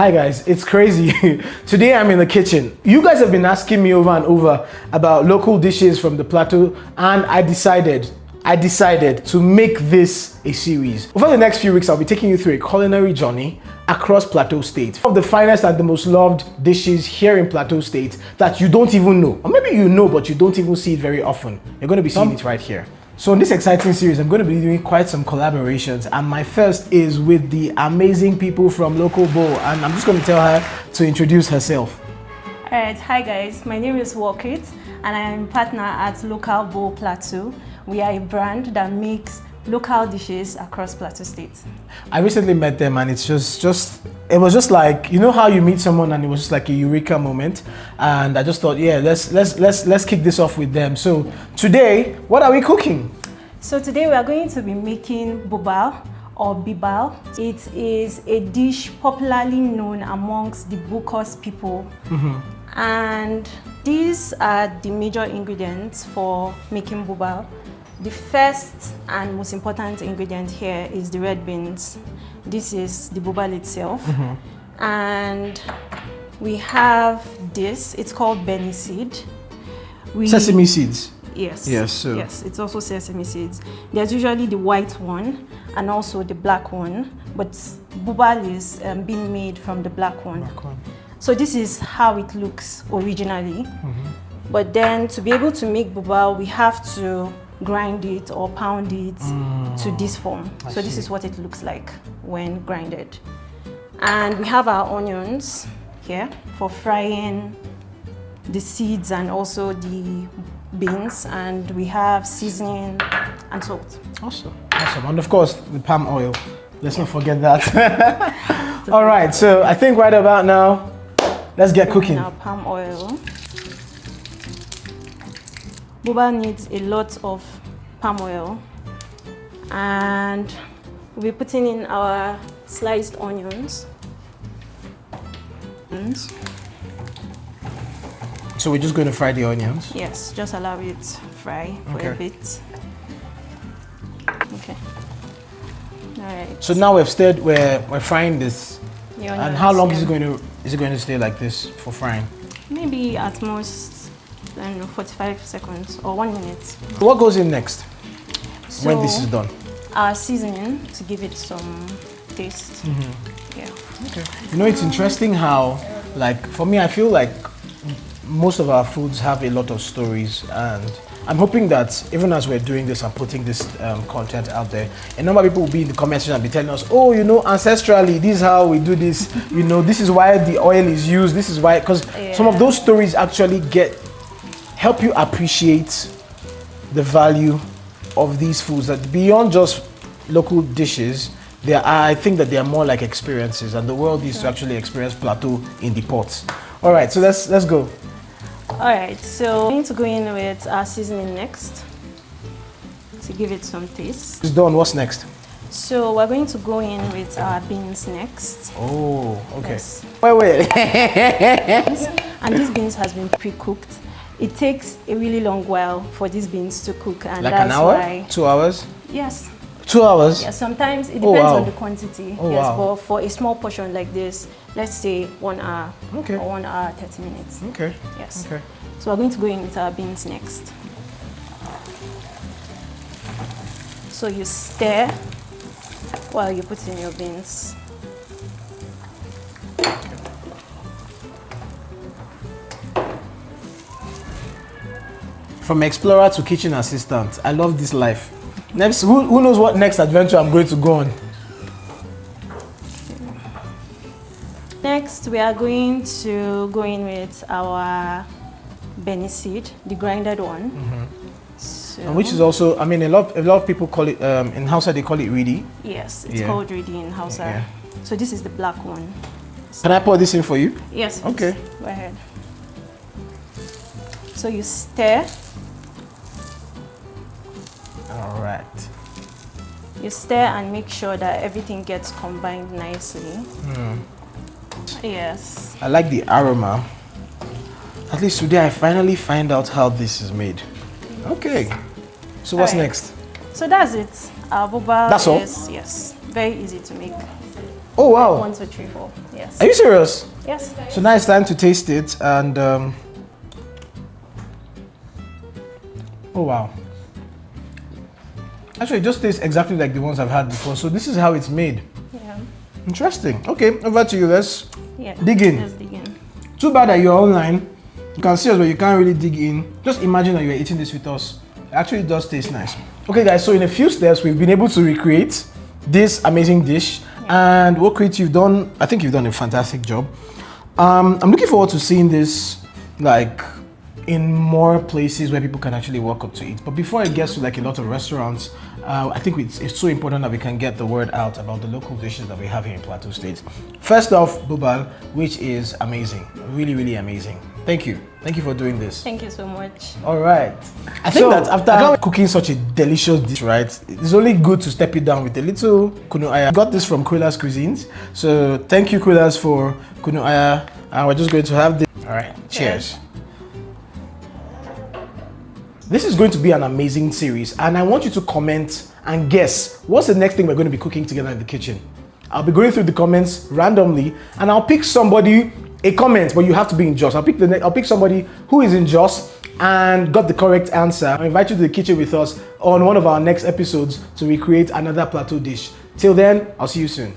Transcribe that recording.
Hi guys, it's crazy. Today I'm in the kitchen. You guys have been asking me over and over about local dishes from the plateau, and I decided to make this a series. Over the next few weeks, I'll be taking you through a culinary journey across Plateau State. One of the finest and the most loved dishes here in Plateau State that you don't even know. Or maybe you know, but you don't even see it very often. You're going to be seeing it right here. So in this exciting series, I'm going to be doing quite some collaborations, and my first is with the amazing people from Local Bowl, and I'm just going to tell her to introduce herself. Alright, hi guys, my name is Bokkos and I am partner at Local Bowl Plateau. We are a brand that makes local dishes across Plateau State. I recently met them, and it's it was just like, you know how you meet someone and it was just like a eureka moment, and I just thought, yeah, let's kick this off with them. So today, what are we cooking? So today we are going to be making Bubal or Bubal. It is a dish popularly known amongst the Bokkos people. And these are the major ingredients for making Bubal. The first and most important ingredient here is the red beans. This is the Bubal itself. And we have this, it's called Benny seed. Sesame seeds? Yes. Yes, so. Yes, it's also sesame seeds. There's usually the white one and also the black one, but Bubal is being made from the black one. So this is how it looks originally. But then to be able to make Bubal, we have to grind it or pound it to this form. So this is what it looks like when grinded. And we have our onions here for frying the seeds and also the beans, and we have seasoning and salt. Awesome. And of course the palm oil. Let's not forget that. All right, so I think right about now, let's get cooking. Our palm oil. Bubal needs a lot of palm oil, and we'll be putting in our sliced onions. So we're just going to fry the onions? Yes, just allow it to fry for a bit. Okay. All right. So now we've stirred, we're frying this. The and how long is it going to stay like this for frying? Maybe at most, I don't know, 45 seconds or 1 minute. What goes in next when this is done? Our seasoning to give it some taste. Yeah. Okay. You know, it's interesting how, like, for me, I feel like most of our foods have a lot of stories, and I'm hoping that even as we're doing this and putting this content out there, a number of people will be in the comment section and be telling us, oh, you know, ancestrally, this is how we do this, you know, this is why the oil is used, this is why, because some of those stories actually help you appreciate the value of these foods, that beyond just local dishes, I think that they are more like experiences, and the world needs to actually experience Plateau in the pots. All right, so let's go. All right, so we're going to go in with our seasoning next to give it some taste. It's done. What's next? So we're going to go in with our beans next. Oh, okay. Yes. Wait. And this beans has been pre-cooked. It takes a really long while for these beans to cook, and like that's an hour? why. 2 hours? Yes. 2 hours? Yeah, sometimes it depends on the quantity. But for a small portion like this, let's say 1 hour or 1 hour 30 minutes. Okay. Yes. Okay. So we're going to go in with our beans next. So you stir while you put in your beans. From explorer to kitchen assistant, I love this life. Next, who knows what next adventure I'm going to go on? Next, we are going to go in with our Benny seed, the grinded one. So, and which is also, I mean, a lot of people call it, in Hausa they call it reedy. Yes, it's called reedy in Hausa. So this is the black one. Can I pour this in for you? Yes. Okay. Go ahead. So you stir. All right. You stir and make sure that everything gets combined nicely. Yes. I like the aroma. At least today I finally find out how this is made. Okay. So what's next? So that's it. Our Bubal That's all? Yes. Very easy to make. Oh wow. 1, 2, 3, 4. Yes. Are you serious? Yes. So now it's time to taste it and oh wow. Actually, it just tastes exactly like the ones I've had before. So this is how it's made. Yeah. Interesting. Okay, over to you. Let's dig in. Let's dig in. Too bad that you're online. You can see us, but you can't really dig in. Just imagine that you're eating this with us. It actually does taste nice. Okay, guys. So in a few steps, we've been able to recreate this amazing dish. Yeah. And Wokrit, you've done. I think you've done a fantastic job. I'm looking forward to seeing this, like, in more places where people can actually walk up to eat. But before it gets to like a lot of restaurants, I think it's so important that we can get the word out about the local dishes that we have here in Plateau State. First off, Bubal, which is amazing, really, really amazing. Thank you for doing this. Thank you so much. All right. I think that after cooking such a delicious dish, right, it's only good to step it down with a little kunu aya. I got this from Kwila's Cuisines, so thank you, Kwila's, for kunu aya. And we're just going to have this. All right. Cheers. This is going to be an amazing series, and I want you to comment and guess what's the next thing we're going to be cooking together in the kitchen. I'll be going through the comments randomly, and I'll pick somebody, a comment, but you have to be in Jos. I'll pick somebody who is in Jos and got the correct answer. I'll invite you to the kitchen with us on one of our next episodes to recreate another plateau dish. Till then, I'll see you soon.